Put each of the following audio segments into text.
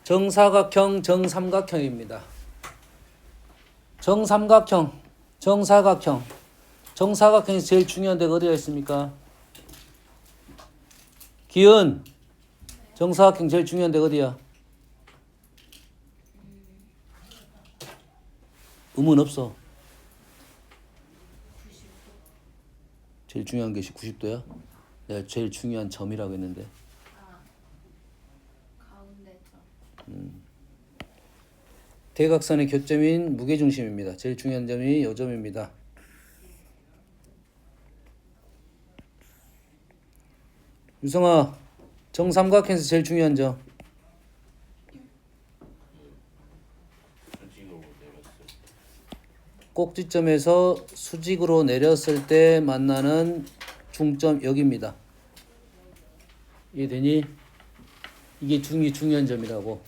정사각형, 정삼각형입니다. 정삼각형, 정사각형. 정사각형에서 제일 중요한 데가 어디가 있습니까? 기은. 정사각형 제일 중요한 데가 어디야? 음은 없어. 제일 중요한 것이 90도야? 내가 제일 중요한 점이라고 했는데. 가운데 점. 대각선의 교점인 무게중심입니다. 제일 중요한 점이 이 점입니다. 유성아, 정삼각형에서 제일 중요한 점. 꼭지점에서 수직으로 내렸을 때 만나는 중점 여기입니다. 이해되니? 이게 중요한 점이라고.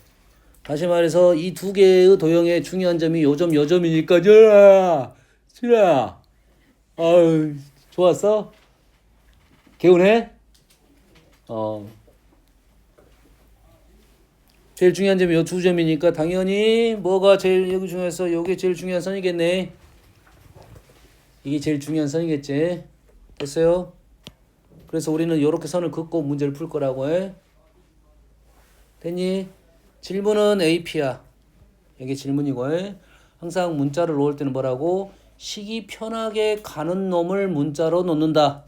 다시 말해서 이 두 개의 도형의 중요한 점이 요점 요점이니까 지라 아유 좋았어? 개운해? 제일 중요한 점이 요 두 점이니까 당연히 뭐가 제일 여기 중에서 요게 제일 중요한 선이겠네. 이게 제일 중요한 선이겠지. 됐어요? 그래서 우리는 요렇게 선을 긋고 문제를 풀 거라고 해. 됐니? 질문은 AP야. 여기 질문이고 항상 문자를 놓을 때는 뭐라고? 식이 편하게 가는 놈을 문자로 놓는다.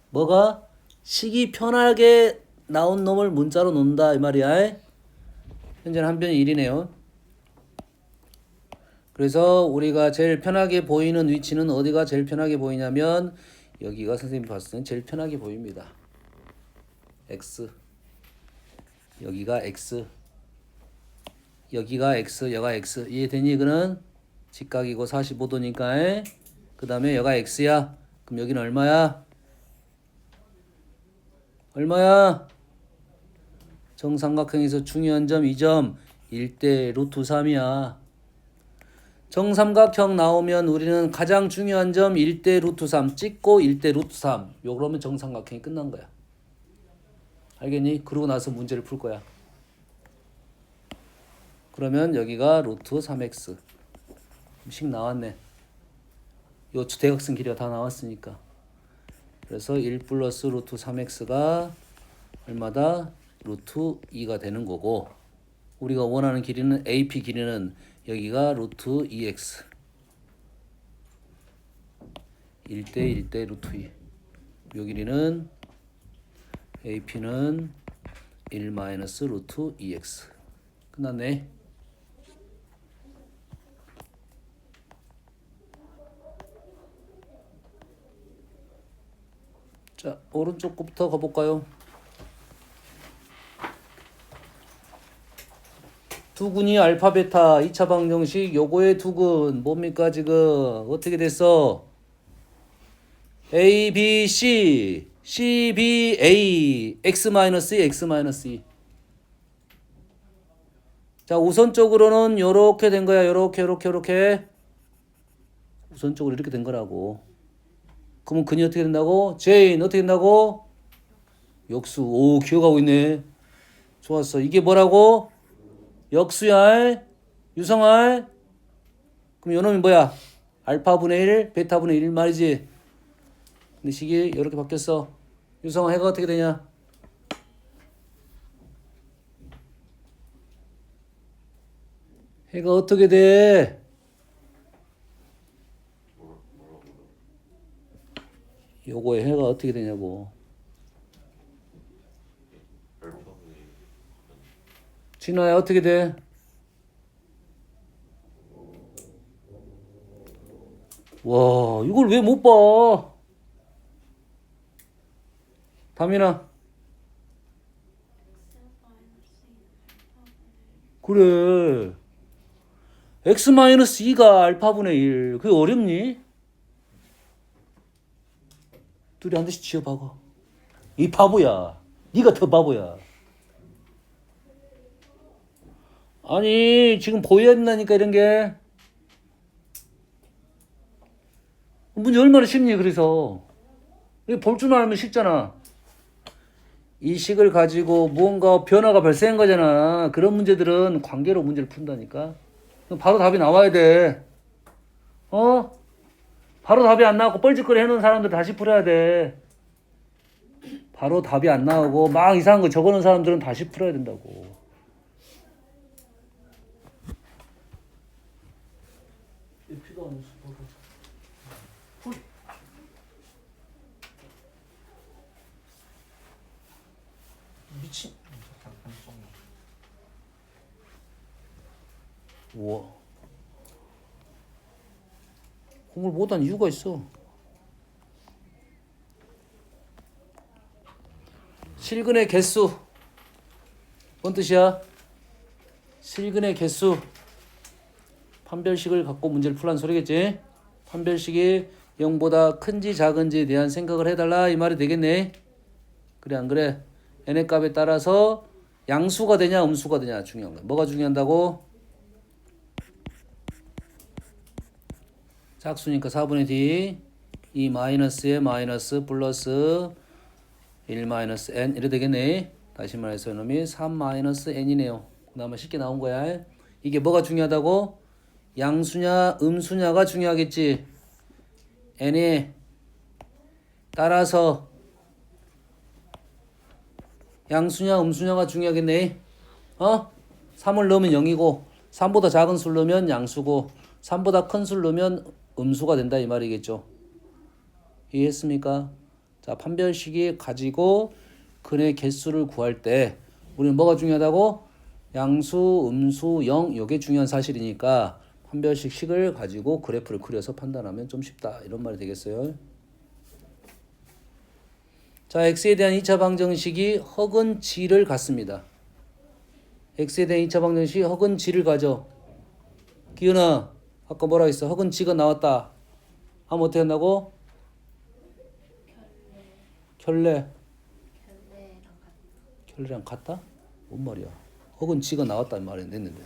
뭐가? 식이 편하게 나온 놈을 문자로 놓는다 이 말이야. 현재는 한 변이 1이네요. 그래서 우리가 제일 편하게 보이는 위치는 어디가 제일 편하게 보이냐면 여기가 선생님이 봤을 때는 제일 편하게 보입니다. X. 여기가 X. 여기가 X, 여가 X. 이해되니? 이거는 직각이고 45도니까. 그 다음에 여가 X야. 그럼 여기는 얼마야? 얼마야? 정삼각형에서 중요한 점 2점 1대 루트 3이야. 정삼각형 나오면 우리는 가장 중요한 점 1대 루트 3 찍고 1대 루트 3. 요 그러면 정삼각형이 끝난 거야. 알겠니? 그러고 나서 문제를 풀 거야. 그러면 여기가 루트 3x. 식 나왔네. 요 대각선 길이가 다 나왔으니까. 그래서 1 플러스 루트 3x가 얼마다? 루트 2가 되는 거고 우리가 원하는 길이는 AP 길이는 여기가 루트 2x 1대 1대 루트 2. 요 길이는 AP는 1 마이너스 루트 2x. 끝났네. 자, 오른쪽 거부터 가볼까요? 두근이 알파 베타 2차 방정식 요거의 두근 뭡니까 지금 어떻게 됐어? A, B, C, C, B, A, X 마이너스 2, X 마이너스 2. 자, 우선적으로는 요렇게 된 거야. 요렇게. 우선적으로 이렇게 된 거라고. 그러면 근이 어떻게 된다고? 제인 어떻게 된다고? 역수. 오, 기억하고 있네. 좋았어. 이게 뭐라고? 역수야. 유성알. 그럼 요 놈이 뭐야? 알파분의 1, 베타분의 1 말이지. 근데 식이 이렇게 바뀌었어. 유성아 해가 어떻게 되냐? 해가 어떻게 돼? 요거의 해가 어떻게 되냐고. 진아야 어떻게 돼? 와 이걸 왜 못 봐? 다민아. 그래. x-2가 알파분의 1. 그게 어렵니? 둘이 한 대씩 지어봐봐. 이 바보야. 네가 더 바보야. 아니 지금 보여야 된다니까 이런 게. 문제 얼마나 쉽니 그래서. 볼 줄만 알면 쉽잖아. 이 식을 가지고 무언가 변화가 발생한 거잖아. 그런 문제들은 관계로 문제를 푼다니까. 그럼 바로 답이 나와야 돼. 어? 바로 답이 안 나오고 뻘짓거리 해놓은 사람들 다시 풀어야 돼. 바로 답이 안 나오고 막 이상한 거 적어놓은 사람들은 다시 풀어야 된다고. 미친. 우와. 공부를 못한 이유가 있어. 실근의 개수. 뭔 뜻이야? 실근의 개수. 판별식을 갖고 문제를 풀란 소리겠지? 판별식이 0보다 큰지 작은지에 대한 생각을 해달라 이 말이 되겠네. 그래 안 그래? n의 값에 따라서 양수가 되냐 음수가 되냐 중요한 거야. 뭐가 중요한다고? 짝수니까 4분의 d 2 마이너스에 마이너스 플러스 1 마이너스 n 이래 되겠네. 다시 말해서 이놈이 3 마이너스 n이네요. 그나마 쉽게 나온 거야. 이게 뭐가 중요하다고? 양수냐 음수냐가 중요하겠지. n이 따라서 양수냐 음수냐가 중요하겠네. 3을 넣으면 0이고 3보다 작은 수를 넣으면 양수고 3보다 큰 수를 넣으면 음수가 된다 이 말이겠죠. 이해했습니까? 자, 판별식이 가지고 근의 개수를 구할 때 우리는 뭐가 중요하다고? 양수, 음수, 0 이게 중요한 사실이니까 판별식 식을 가지고 그래프를 그려서 판단하면 좀 쉽다 이런 말이 되겠어요. 자, x에 대한 2차 방정식이 허근 g를 갖습니다. x에 대한 2차 방정식이 허근 g를 가져. 기은아, 아까 뭐라 했어? 허근 g가 나왔다. 하면 어떻게 한다고? 켤레. 켤레랑 같다? 뭔 말이야? 허근 g가 나왔다는 말이 됐는데.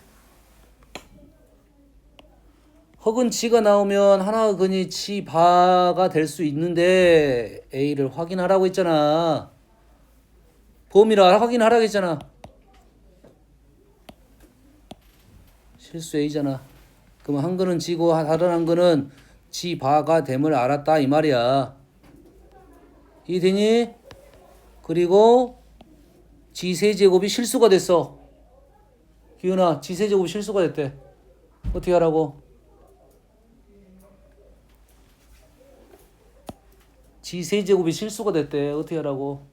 허근 g가 나오면 하나 근이 g 바가 될 수 있는데 a를 확인하라고 했잖아. 범위라 확인하라고 했잖아. 실수 a잖아. 그럼 한 근은 g고 다른 한 근은 g 바가 됨을 알았다 이 말이야. 이해되니? 그리고 g 세제곱이 실수가 됐어. 기훈아, g 세제곱이 실수가 됐대. 어떻게 하라고? g 세제곱이 실수가 됐대. 어떻게 하라고?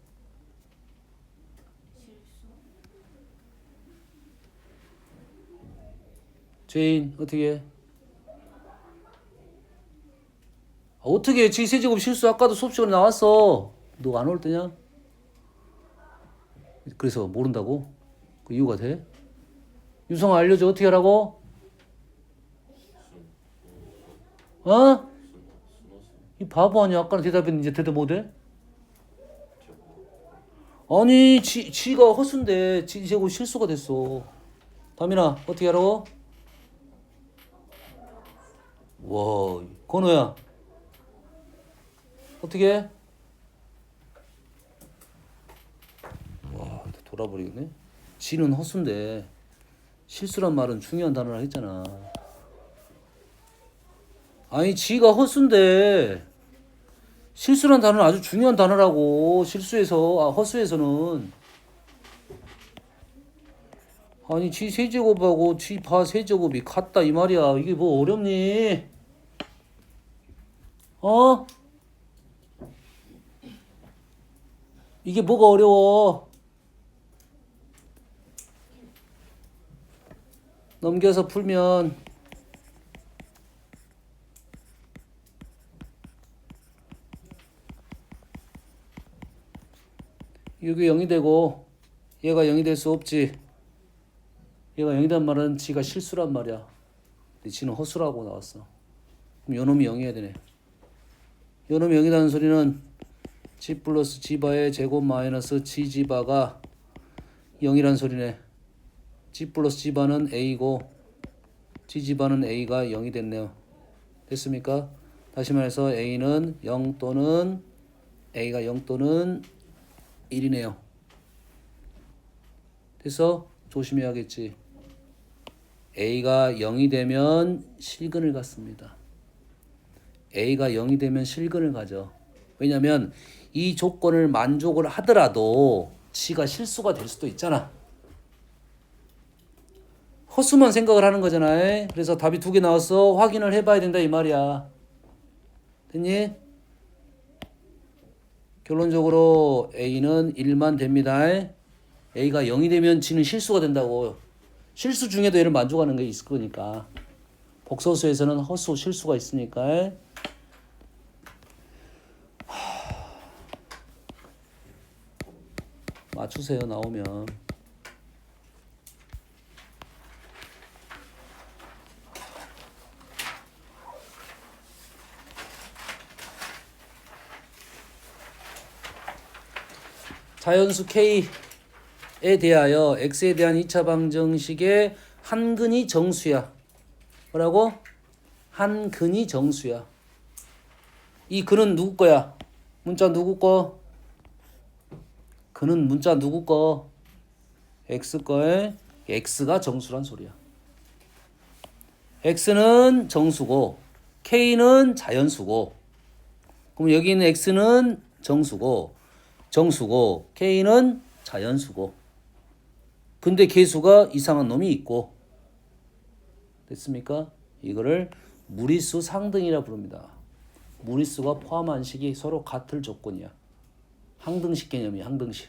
제인 어떻게 해? 어떻게 해? g 세제곱 실수 아까도 수업 시간에 나왔어. 너 안 올 때냐? 그래서 모른다고? 그 이유가 돼? 유성아 알려줘. 어떻게 하라고? 이 바보 아니야? 아까는 대답했는데 이제 대답 못해? 아니 지가 허수인데 지 제곱 실수가 됐어. 다민아 어떻게 하라고? 와 건호야 어떻게 해? 와 돌아버리겠네. 지는 허수인데 실수란 말은 중요한 단어라 했잖아. 아니 지가 허수인데 실수란 단어는 아주 중요한 단어라고. 실수에서 허수에서는. 아니 지 세제곱하고 지 바 세제곱이 같다 이 말이야. 이게 뭐 어렵니? 이게 뭐가 어려워? 넘겨서 풀면 이게 0이 되고 얘가 0이 될 수 없지. 얘가 0이란 말은 지가 실수란 말이야. 근데 지는 허수라고 나왔어. 그럼 요놈이 0이어야 되네. 요놈이 0이라는 소리는 g 플러스 g바의 제곱 마이너스 gg바가 0이란 소리네. g 플러스 g바는 a고 gg바는 a가 0이 됐네요. 됐습니까? 다시 말해서 a는 0 또는 a가 0 또는 1이네요. 그래서 조심해야겠지. A가 0이 되면 실근을 갖습니다. A가 0이 되면 실근을 가죠. 왜냐면 이 조건을 만족을 하더라도 지가 실수가 될 수도 있잖아. 허수만 생각을 하는 거잖아. 그래서 답이 2개 나왔어. 확인을 해봐야 된다 이 말이야. 됐니? 결론적으로 A는 1만 됩니다. A가 0이 되면 G는 실수가 된다고. 실수 중에도 얘를 만족하는 게 있을 거니까. 복소수에서는 허수 실수가 있으니까. 맞추세요 나오면. 자연수 K에 대하여 X에 대한 2차 방정식의 한 근이 정수야. 뭐라고? 한 근이 정수야. 이 근은 누구 거야? 문자 누구 거? 근은 문자 누구 거? X 거에 X가 정수란 소리야. X는 정수고 K는 자연수고 그럼 여기 있는 X는 정수고 K는 자연수고 근데 개수가 이상한 놈이 있고 됐습니까? 이거를 무리수 상등이라 부릅니다. 무리수가 포함한 식이 서로 같을 조건이야. 항등식 개념이야. 항등식.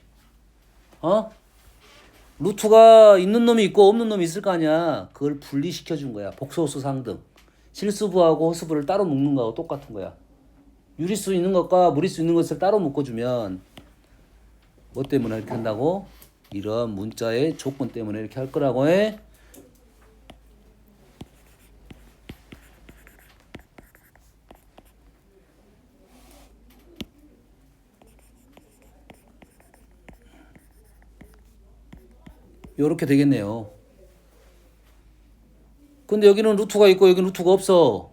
루트가 있는 놈이 있고 없는 놈이 있을 거 아니야. 그걸 분리시켜 준 거야. 복소수 상등. 실수부하고 허수부를 따로 묶는 거하고 똑같은 거야. 유리수 있는 것과 무리수 있는 것을 따로 묶어주면 뭐 때문에 이렇게 한다고? 이런 문자의 조건 때문에 이렇게 할 거라고 해. 요렇게 되겠네요. 근데 여기는 루트가 있고 여기는 루트가 없어.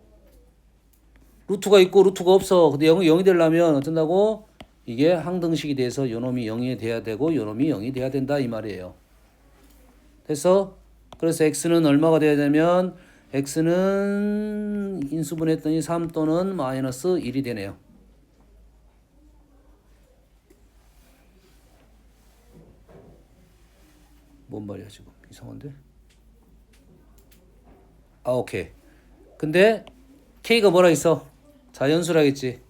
루트가 있고 루트가 없어. 근데 0이 되려면 어쩐다고? 이게 항등식이 돼서 요놈이 0이 돼야 되고 요놈이 0이 돼야 된다 이 말이에요. 됐어? 그래서 x는 얼마가 돼야 되면 x는 인수분해했더니 3 또는 마이너스 1이 되네요. 뭔 말이야 지금 이상한데? 오케이. 근데 k가 뭐라 있어? 자연수라겠지.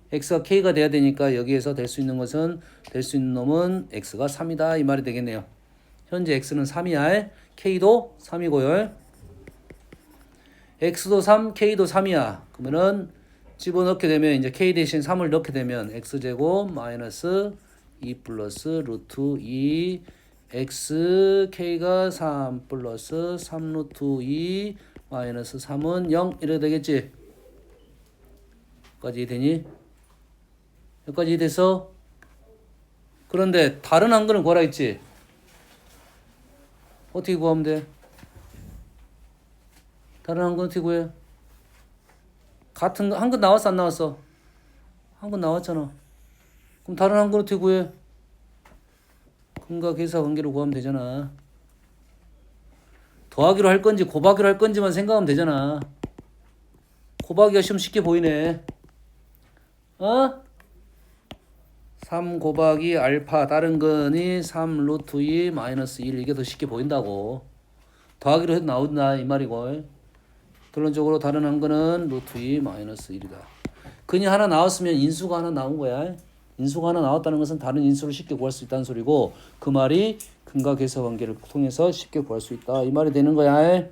x가 k가 돼야 되니까 여기에서 될 수 있는 것은 될 수 있는 놈은 x가 3이다 이 말이 되겠네요. 현재 x는 3이야. k도 3이고요. x도 3, k도 3이야. 그러면은 집어넣게 되면 이제 k 대신 3을 넣게 되면 x제곱 마이너스 2 플러스 루트 2 x k가 3 플러스 3 루트 2 마이너스 3은 0 이렇게 되겠지. 여기까지 되니? 여기까지 돼서 그런데 다른 한글은 구하라 했지? 어떻게 구하면 돼? 다른 한글 어떻게 구해? 같은 한글 나왔어 안 나왔어? 한글 나왔잖아. 그럼 다른 한글 어떻게 구해? 근과 계사 관계로 구하면 되잖아. 더하기로 할 건지 곱하기로 할 건지만 생각하면 되잖아. 곱하기가 시험 쉽게 보이네. 3 곱하기 알파 다른 근이 3 루트 2 마이너스 1 이게 더 쉽게 보인다고. 더하기로 해도 나온다 이 말이고. 결론적으로 다른 한 근은 루트 2 마이너스 1이다. 근이 하나 나왔으면 인수가 하나 나온 거야. 인수가 하나 나왔다는 것은 다른 인수를 쉽게 구할 수 있다는 소리고 그 말이 근과 계사 관계를 통해서 쉽게 구할 수 있다 이 말이 되는 거야.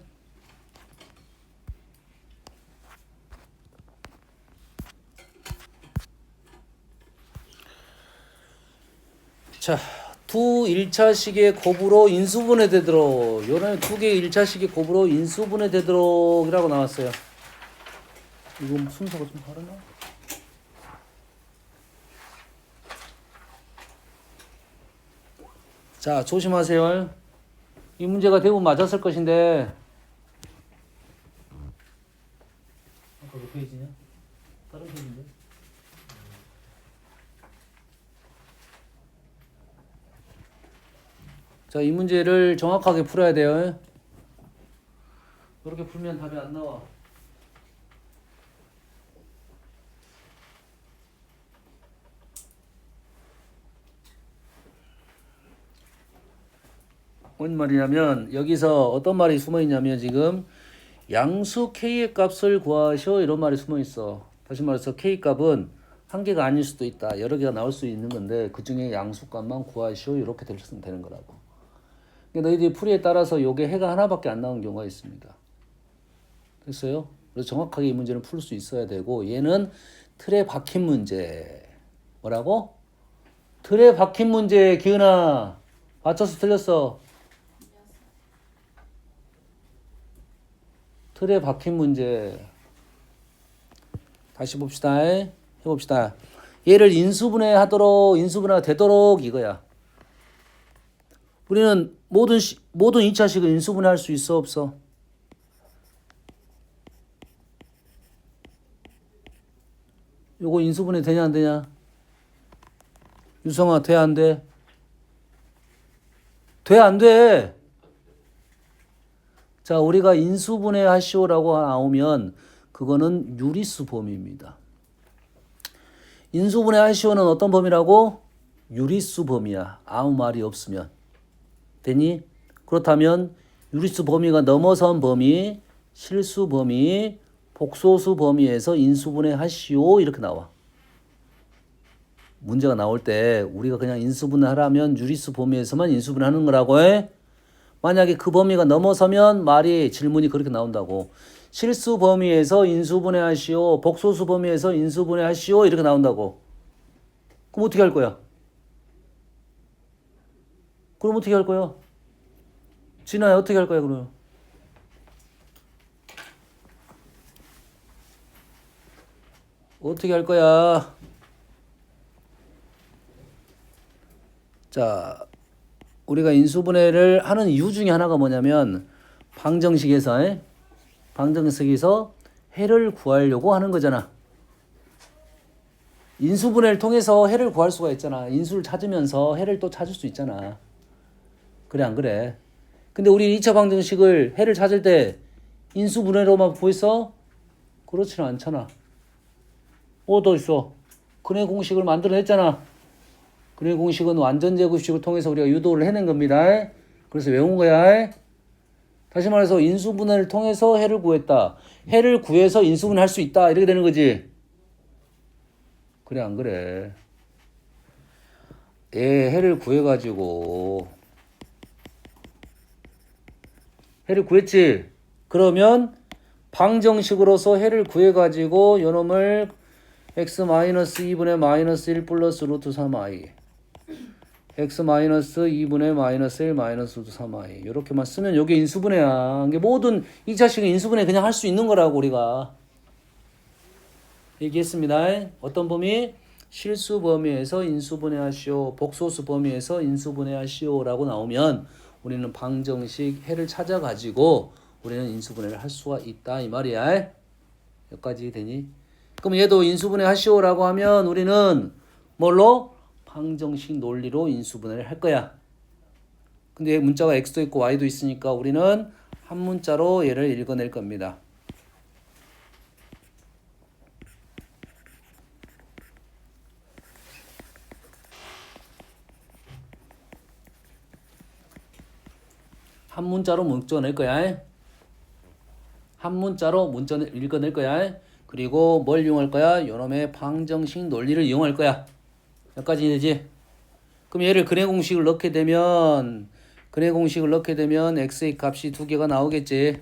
자, 두 1차식의 곱으로 인수분해 되도록 요런 두 개의 1차식의 곱으로 인수분해 되도록이라고 나왔어요. 이거 순서가 좀 다르나? 자, 조심하세요. 이 문제가 대부분 맞았을 것인데 아까 몇 페이지냐? 다른 페이지인데? 자, 이 문제를 정확하게 풀어야 돼요. 이렇게 풀면 답이 안 나와. 뭔 말이냐면 여기서 어떤 말이 숨어 있냐면 지금 양수 k의 값을 구하시오 이런 말이 숨어 있어. 다시 말해서 k 값은 한 개가 아닐 수도 있다. 여러 개가 나올 수 있는 건데 그 중에 양수 값만 구하시오 이렇게 되는 거라고. 그러니까 너희들이 풀이에 따라서 요게 해가 하나밖에 안 나오는 경우가 있습니다. 됐어요? 그래서 정확하게 이 문제는 풀 수 있어야 되고 얘는 틀에 박힌 문제. 뭐라고? 틀에 박힌 문제. 기은아 맞췄어 틀렸어? 틀에 박힌 문제. 다시 봅시다. 해봅시다. 얘를 인수분해가 되도록 이거야. 우리는 모든 2차식을 인수분해할 수 있어 없어? 요거 인수분해 되냐 안 되냐? 유성아 돼 안 돼? 돼 안 돼? 자, 우리가 인수분해 하시오라고 나오면 그거는 유리수 범위입니다. 인수분해 하시오는 어떤 범위라고? 유리수 범위야. 아무 말이 없으면. 되니? 그렇다면 유리수 범위가 넘어선 범위, 실수 범위, 복소수 범위에서 인수분해 하시오 이렇게 나와. 문제가 나올 때 우리가 그냥 인수분해 하라면 유리수 범위에서만 인수분해 하는 거라고 해. 만약에 그 범위가 넘어서면 질문이 그렇게 나온다고. 실수 범위에서 인수분해 하시오, 복소수 범위에서 인수분해 하시오 이렇게 나온다고. 그럼 어떻게 할 거야? 그럼 어떻게 할 거야? 진아야 어떻게 할 거야 그럼? 어떻게 할 거야? 자, 우리가 인수분해를 하는 이유 중에 하나가 뭐냐면 방정식에서 해를 구하려고 하는 거잖아. 인수분해를 통해서 해를 구할 수가 있잖아. 인수를 찾으면서 해를 또 찾을 수 있잖아. 그래 안 그래? 근데 우리 2차 방정식을 해를 찾을 때 인수분해로만 구했어? 그렇지는 않잖아. 더 있어. 근해 공식을 만들어냈잖아. 근해 공식은 완전제곱식을 통해서 우리가 유도를 해낸 겁니다. 그래서 외운 거야. 다시 말해서 인수분해를 통해서 해를 구했다. 해를 구해서 인수분해 할 수 있다. 이렇게 되는 거지. 그래 안 그래? 해를 구해가지고 해를 구했지. 그러면 방정식으로서 해를 구해가지고 요놈을 x-2분의 -1 플러스 루트 3i x-2분의 -1 마이너스 루트 3i 이렇게만 쓰면 이게 인수분해야. 이게 모든 2차식은 인수분해 그냥 할 수 있는 거라고 우리가 얘기했습니다. 어떤 범위? 실수 범위에서 인수분해 하시오, 복소수 범위에서 인수분해 하시오라고 나오면 우리는 방정식 해를 찾아가지고 우리는 인수분해를 할 수가 있다 이 말이야. 여기까지 되니? 그럼 얘도 인수분해 하시오라고 하면 우리는 뭘로? 방정식 논리로 인수분해를 할 거야. 근데 문자가 x도 있고 y도 있으니까 우리는 한 문자로 얘를 읽어낼 겁니다. 한 문자로 문자낼 거야. 한 문자로 문자를 읽어낼 거야. 그리고 뭘 이용할 거야? 요놈의 방정식 논리를 이용할 거야. 여기까지 되지? 그럼 얘를 근해 공식을 넣게 되면 x의 값이 두 개가 나오겠지.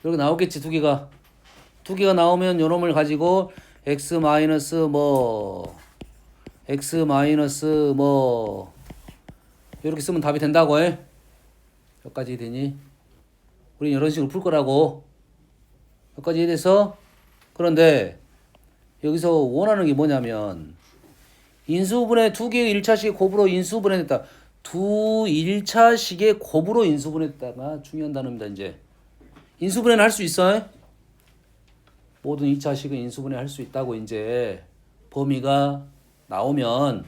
이렇게 나오겠지 두 개가. 두 개가 나오면 요놈을 가지고 x 마이너스 이렇게 쓰면 답이 된다고 해. 여기까지 되니? 우린 이런 식으로 풀 거라고. 여기까지 이해돼서? 그런데 여기서 원하는 게 뭐냐면 인수분해 두 개의 1차식의 곱으로 인수분해됐다. 두 1차식의 곱으로 인수분해됐다가 중요한 단어입니다. 이제 인수분해는 할 수 있어? 모든 2차식은 인수분해 할 수 있다고 이제 범위가 나오면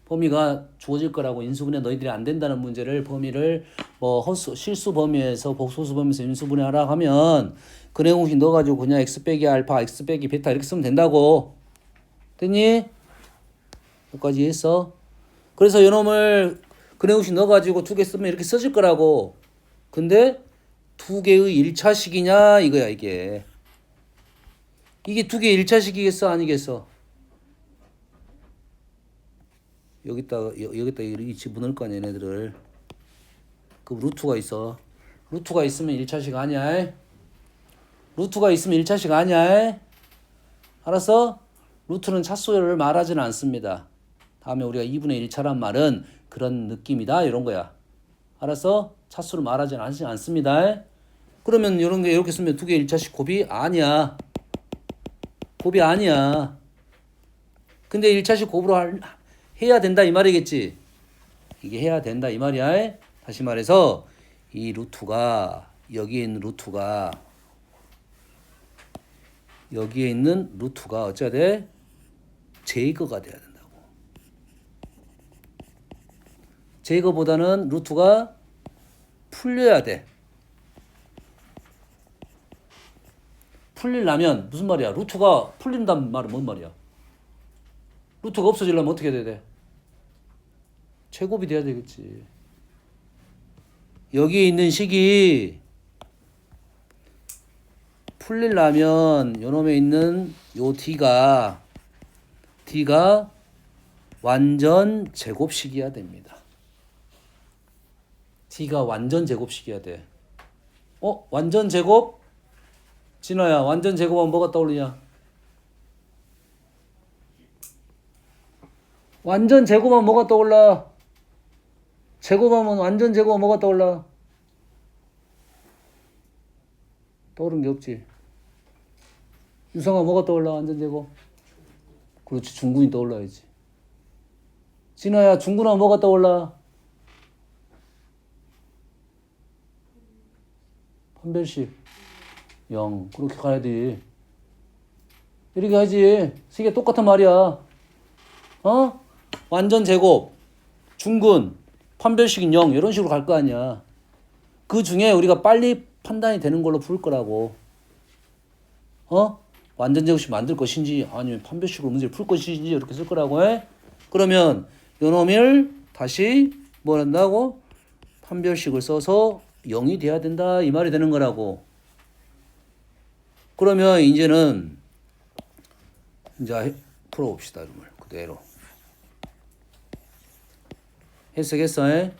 범위가 주어질 거라고 인수분해 너희들이 안 된다는 문제를 범위를 뭐 실수 범위에서 복소수 범위에서 인수분해하라 하면 근해공식 넣어가지고 그냥 x 빼기 알파, x 빼기 베타 이렇게 쓰면 된다고. 됐니? 여기까지 했어. 그래서 요놈을 근해공식 넣어가지고 두 개 쓰면 이렇게 써질 거라고. 근데 두 개의 1차식이냐 이거야 이게. 이게 두 개의 1차식이겠어 아니겠어? 여기다가 이렇게 집어넣을 거 아니야 얘네들을. 그 루트가 있어. 루트가 있으면 1차식 아니야. 루트가 있으면 1차식 아니야. 알았어? 루트는 차수를 말하지는 않습니다. 다음에 우리가 2분의 1차란 말은 그런 느낌이다 이런 거야. 알았어? 차수를 말하지는 않습니다. 그러면 이런 게 이렇게 쓰면 두 개 1차식 곱이 아니야. 곱이 아니야. 근데 1차식 곱으로 해야 된다 이 말이겠지. 이게 해야 된다 이 말이야. 다시 말해서 이 루트가 여기에 있는 루트가 어째야 돼? 제거가 돼야 된다고. 제거보다는 루트가 풀려야 돼. 풀리려면 무슨 말이야? 루트가 풀린다는 말은 뭔 말이야? 루트가 없어지려면 어떻게 돼야 돼? 제곱이 돼야 되겠지. 여기 있는 식이 풀리려면 요놈에 있는 요 D가 완전 제곱식이어야 됩니다. D가 완전 제곱식이어야 돼. 완전 제곱? 진호야, 완전 제곱하면 뭐가 떠오르냐? 완전 제곱하면 뭐가 떠올라? 제곱하면 완전 제곱하면 뭐가 떠올라? 떠오른 게 없지. 유성아 뭐가 떠올라? 완전 제곱. 그렇지, 중군이 떠올라야지. 진호야, 중군하면 뭐가 떠올라? 판별식 0. 그렇게 가야 돼. 이렇게 하지. 세 개 똑같은 말이야. 완전 제곱, 중근, 판별식인 0 이런 식으로 갈 거 아니야. 그 중에 우리가 빨리 판단이 되는 걸로 풀 거라고. 완전 제곱식 만들 것인지 아니면 판별식으로 문제를 풀 것인지 이렇게 쓸 거라고 해. 그러면 요놈을 다시 뭘 한다고? 판별식을 써서 0이 돼야 된다 이 말이 되는 거라고. 그러면 이제는 이제 풀어봅시다. 이름을 그대로 해석했어.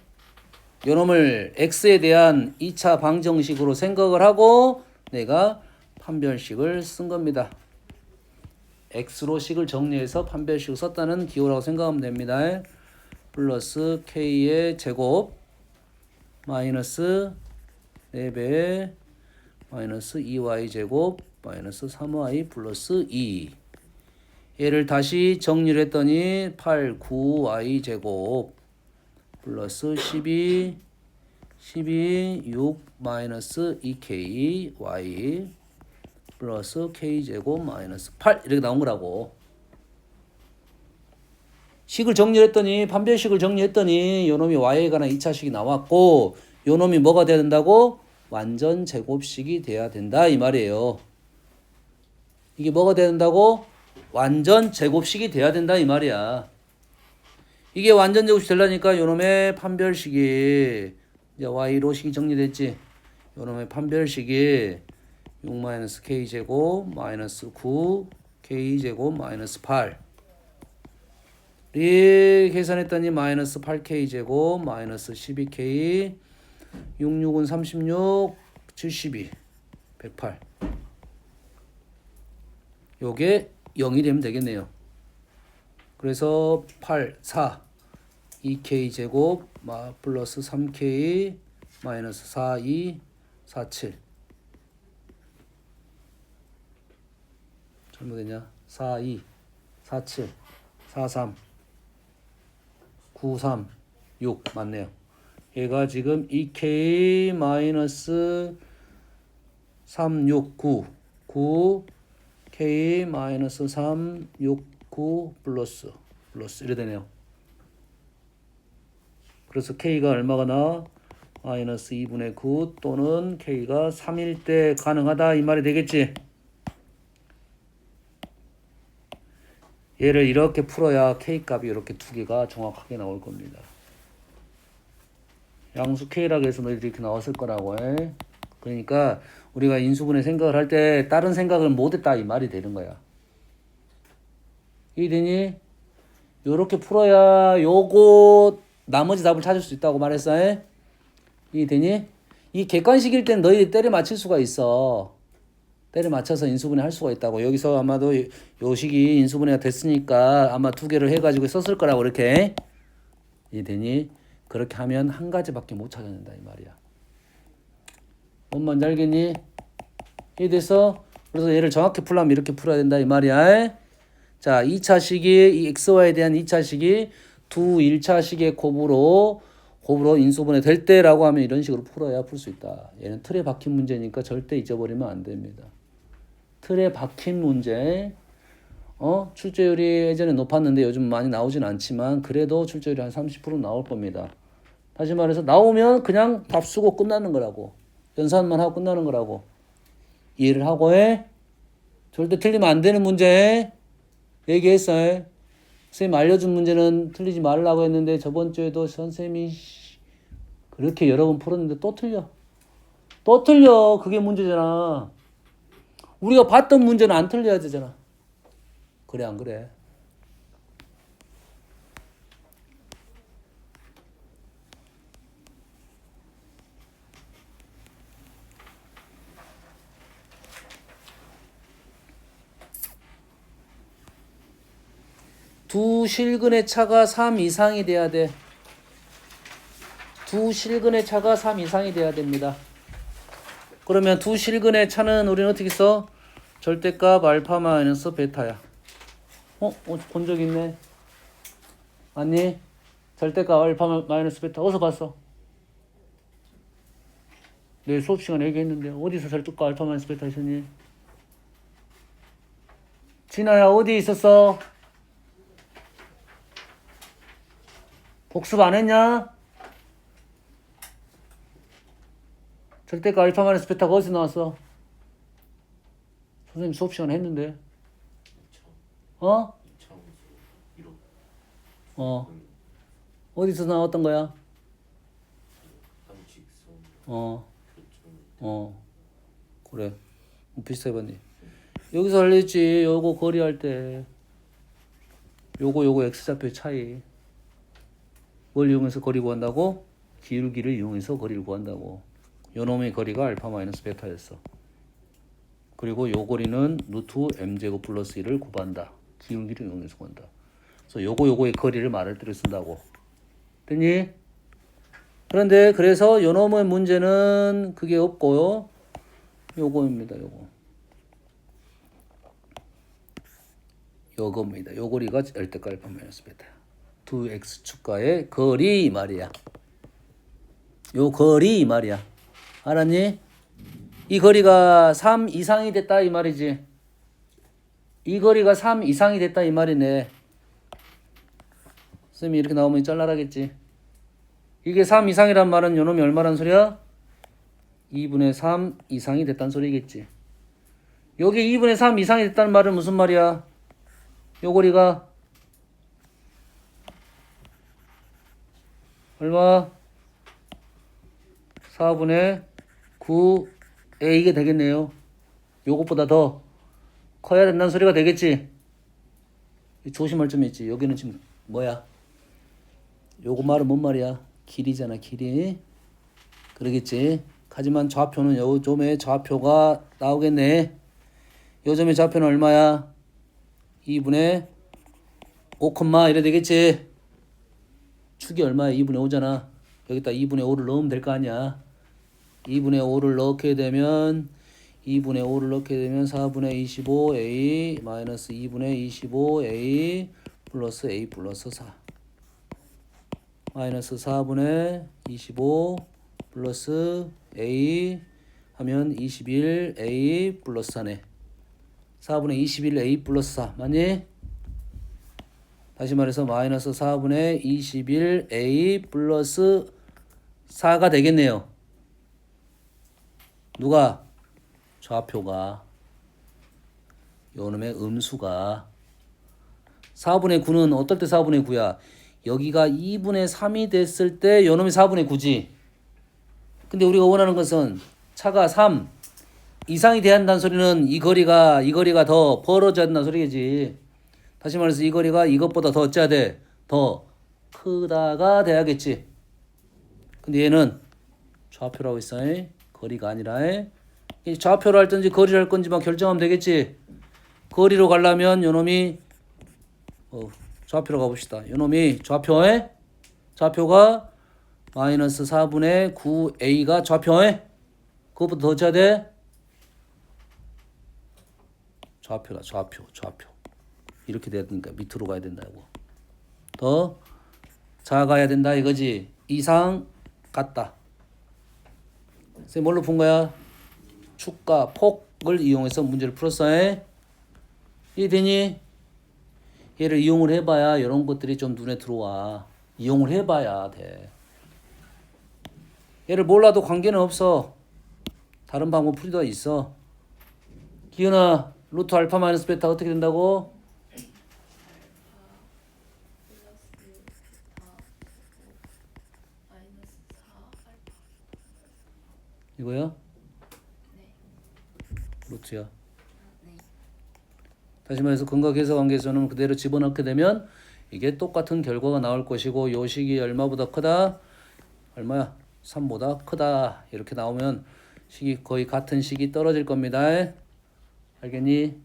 요놈을 x에 대한 2차 방정식으로 생각을 하고 내가 판별식을 쓴 겁니다. x로 식을 정리해서 판별식을 썼다는 기호라고 생각하면 됩니다. 플러스 k의 제곱 마이너스 4배 마이너스 2y 제곱 마이너스 3y 플러스 2. 얘를 다시 정리를 했더니 8, 9y 제곱 플러스 12, 6 마이너스 2k y 플러스 k 제곱 마이너스 8 이렇게 나온 거라고. 식을 정리했더니 판별식을 정리했더니 요놈이 y에 관한 2차식이 나왔고 요놈이 뭐가 돼야 된다고? 완전 제곱식이 돼야 된다 이 말이에요. 이게 뭐가 돼야 된다고? 완전 제곱식이 돼야 된다 이 말이야. 이게 완전 제곱식 되려니까 요놈의 판별식이 이제 y로 식이 정리됐지. 요놈의 판별식이 6-k 제곱 마이너스 9 k 제곱 마이너스 8 이 계산했더니 마이너스 8k 제곱 마이너스 12k 66은 36 72 108 요게 0이 되면 되겠네요. 그래서 8 4 2k 제곱 플러스 3k 마이너스 4 2 4 7 잘못했냐? 4 2 4 7 4 3 9 3 6 맞네요. 얘가 지금 2k 마이너스 3 6 9 9 k 마이너스 3 6 9 플러스 이래 되네요. 그래서 K가 얼마가 나와? 마이너스 2분의 9 또는 K가 3일 때 가능하다 이 말이 되겠지. 얘를 이렇게 풀어야 K값이 이렇게 두 개가 정확하게 나올 겁니다. 양수 K라고 해서 너희들이 이렇게 나왔을 거라고 해. 그러니까 우리가 인수분해 생각을 할 때 다른 생각을 못했다 이 말이 되는 거야. 이해되니? 요렇게 풀어야 요거 나머지 답을 찾을 수 있다고 말했어. 이해되니? 이 객관식일 땐 너희들이 때려 맞출 수가 있어. 때려 맞춰서 인수분해 할 수가 있다고. 여기서 아마도 요 식이 인수분해가 됐으니까 아마 두 개를 해가지고 썼을 거라고 이렇게. 이해되니? 그렇게 하면 한 가지밖에 못 찾아낸다 이 말이야. 뭔 말인지 알겠니? 이해됐어? 그래서 얘를 정확히 풀려면 이렇게 풀어야 된다 이 말이야. 자, 2차식이 이 xy에 대한 2차식이 두 1차식의 곱으로 인수분해 될 때라고 하면 이런 식으로 풀어야 풀 수 있다. 얘는 틀에 박힌 문제니까 절대 잊어버리면 안 됩니다. 틀에 박힌 문제. 출제율이 예전에 높았는데 요즘 많이 나오진 않지만 그래도 출제율이 한 30% 나올 겁니다. 다시 말해서 나오면 그냥 답 쓰고 끝나는 거라고. 연산만 하고 끝나는 거라고. 이해를 하고 해. 절대 틀리면 안 되는 문제. 얘기했어. 선생님 알려준 문제는 틀리지 말라고 했는데 저번 주에도 선생님이 그렇게 여러 번 풀었는데 또 틀려. 또 틀려. 그게 문제잖아. 우리가 봤던 문제는 안 틀려야 되잖아. 그래 안 그래? 두 실근의 차가 3 이상이 돼야 돼. 두 실근의 차가 3 이상이 돼야 됩니다. 그러면 두 실근의 차는 우리는 어떻게 써? 절대값 알파 마이너스 베타야. 본 적 있네. 맞니? 절대값 알파 마이너스 베타 어디서 봤어? 내 수업 시간에 얘기했는데 어디서 절대값 알파 마이너스 베타 있었니? 진아야 어디 있었어? 복습 안 했냐? 절대값 알파 마이너스 베타가 어디서 나왔어? 선생님 수업 시간에 했는데. 어디서 나왔던 거야? 그래. 비슷해봤니? 여기서 알렸지. 요거 거리할 때. 요거 x좌표의 차이. 뭘 이용해서 거리 구한다고? 기울기를 이용해서 거리를 구한다고. 요 놈의 거리가 알파 마이너스 베타였어. 그리고 요 거리는 루트 m제곱 플러스 1을 곱한다. 기울기를 이용해서 구한다. 그래서 요거의 거리를 말할 때로 쓴다고. 됐니? 그런데 그래서 요 놈의 문제는 그게 없고요. 요거입니다. 요겁니다. 요 거리가 절대값 알파 마이너스 베타. 두 x축과의 거리 말이야. 요 거리 말이야. 알았니? 이 거리가 3 이상이 됐다 이 말이지. 이 거리가 3 이상이 됐다 이 말이네. 선생님이 이렇게 나오면 잘라라겠지. 이게 3 이상이란 말은 요놈이 얼마란 소리야? 2분의 3 이상이 됐다는 소리겠지. 여기 2분의 3 이상이 됐다는 말은 무슨 말이야? 요 거리가 얼마? 4분의 9a 이게 되겠네요. 요것보다 더 커야 된다는 소리가 되겠지. 조심할 점이 있지. 여기는 지금 뭐야? 요거 말은 뭔 말이야? 길이잖아, 길이. 그러겠지. 하지만 좌표는 요 점의 좌표가 나오겠네. 요 점의 좌표는 얼마야? 2분의 5, 이래 되겠지. 축이 얼마야? 2분의 5잖아. 여기다 2분의 5를 넣으면 될 거 아니야. 2분의 5를 넣게 되면 4분의 25a 마이너스 2분의 25a 플러스 a 플러스 4 마이너스 4분의 25 플러스 a 하면 21a 플러스 4네. 4분의 21a 플러스 4 맞니? 다시 말해서 마이너스 4분의 21a 플러스 4가 되겠네요. 누가? 좌표가. 요놈의 음수가. 4분의 9는 어떨 때 4분의 9야? 여기가 2분의 3이 됐을 때 요놈이 4분의 9지. 근데 우리가 원하는 것은 차가 3 이상이 돼야 한다는 소리는 이 거리가 더 벌어져야 한다는 소리겠지. 다시 말해서 이 거리가 이것보다 더 어째야 돼? 더 크다가 돼야겠지. 근데 얘는 좌표라고 했어. 거리가 아니라. 이 좌표로 할 건지 거리를 할 건지만 결정하면 되겠지. 거리로 가려면 요놈이 좌표로 가봅시다. 요놈이 좌표가 마이너스 4분의 9a가 좌표에 그것보다 더 어째야 돼? 좌표 이렇게 돼야 되니까 밑으로 가야 된다고. 더 작아야 된다 이거지. 이상 같다. 선생님 뭘로 푼 거야? 축과 폭을 이용해서 문제를 풀었어. 이해되니? 얘를 이용을 해봐야 이런 것들이 좀 눈에 들어와. 이용을 해봐야 돼. 얘를 몰라도 관계는 없어. 다른 방법 풀이도 있어. 기은아, 루트 알파 마이너스 베타 어떻게 된다고? 마이너스 4 알파. 이거요? 네. 루트야. 네. 다시 말해서 근각계사 관계에서는 그대로 집어넣게 되면 이게 똑같은 결과가 나올 것이고 요 식이 얼마보다 크다? 얼마야? 3보다 크다. 이렇게 나오면 식이 거의 같은 식이 떨어질 겁니다. 알겠니?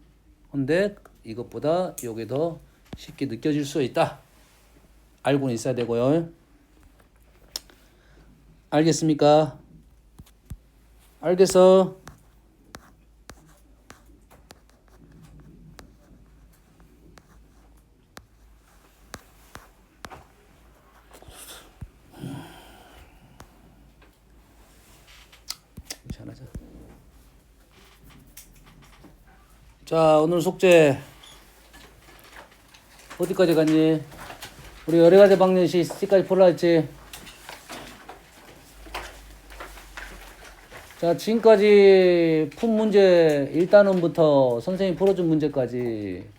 근데 이것보다 요게 더 쉽게 느껴질 수 있다. 알고는 있어야 되고요. 알겠습니까? 알겠어? 괜찮아져. 자, 오늘 숙제 어디까지 갔니? 우리 여러 가지 방정식 C까지 풀라 했지? 자, 지금까지 푼 문제 1단원부터 선생님이 풀어준 문제까지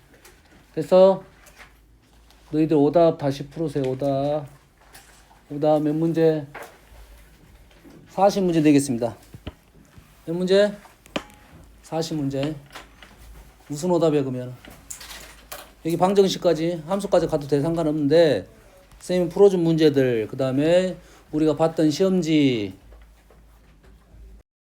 됐어? 너희들 오답 다시 풀으세요. 오답 몇 문제? 40문제 되겠습니다. 몇 문제? 40문제. 무슨 오답이야 그러면? 여기 방정식까지 함수까지 가도 돼 상관없는데 선생님이 풀어준 문제들 그 다음에 우리가 봤던 시험지